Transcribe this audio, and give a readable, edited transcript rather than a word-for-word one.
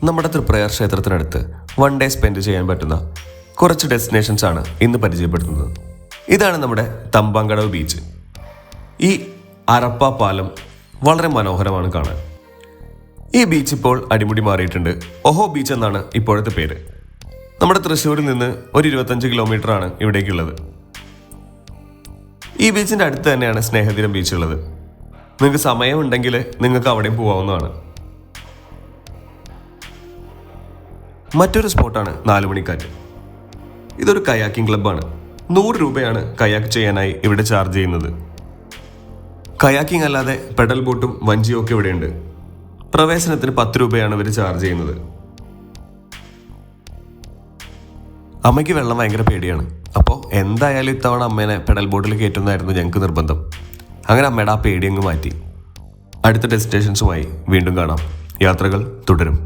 നമ്മുടെ Triprayar ക്ഷേത്രത്തിനടുത്ത് one day spend ചെയ്യാൻ പറ്റുന്ന കുറച്ച് ഡെസ്റ്റിനേഷൻസ് ആണ് ഇന്ന് പരിചയപ്പെടുത്തുന്നത്. ഇതാണ് നമ്മുടെ തമ്പാങ്കടവ് ബീച്ച്. ഈ അരപ്പ പാലം വളരെ മനോഹരമാണ് കാണാൻ. ഈ ബീച്ച് ഇപ്പോൾ അടിമുടി മാറിയിട്ടുണ്ട്. ഓഹോ ബീച്ച് എന്നാണ് ഇപ്പോഴത്തെ പേര്. നമ്മുടെ തൃശ്ശൂരിൽ നിന്ന് ഒരു 25 കിലോമീറ്ററാണ് ഇവിടേക്കുള്ളത്. ഈ ബീച്ചിൻ്റെ അടുത്ത് തന്നെയാണ് സ്നേഹതീരം ബീച്ച് ഉള്ളത്. നിങ്ങൾക്ക് സമയമുണ്ടെങ്കിൽ നിങ്ങൾക്ക് അവിടെയും പോകാവുന്നതാണ്. മറ്റൊരു സ്പോട്ടാണ് 4 മണിക്കാറ്റ്. ഇതൊരു കയാക്കിംഗ് ക്ലബ്ബാണ്. 100 രൂപയാണ് കയാക്ക് ചെയ്യാനായി ഇവിടെ ചാർജ് ചെയ്യുന്നത്. കയാക്കിംഗ് അല്ലാതെ പെഡൽ ബോട്ടും വഞ്ചിയും ഒക്കെ ഇവിടെയുണ്ട്. പ്രവേശനത്തിന് 10 രൂപയാണ് ഇവർ ചാർജ് ചെയ്യുന്നത്. അമ്മയ്ക്ക് വെള്ളം ഭയങ്കര പേടിയാണ്. അപ്പോൾ എന്തായാലും ഇത്തവണ അമ്മേനെ പെഡൽ ബോട്ടിൽ കയറ്റുന്നതായിരുന്നു ഞങ്ങൾക്ക് നിർബന്ധം. അങ്ങനെ അമ്മയുടെ ആ പേടി അങ്ങ് മാറ്റി. അടുത്ത ഡെസ്റ്റിനേഷൻസുമായി വീണ്ടും കാണാം. യാത്രകൾ തുടരും.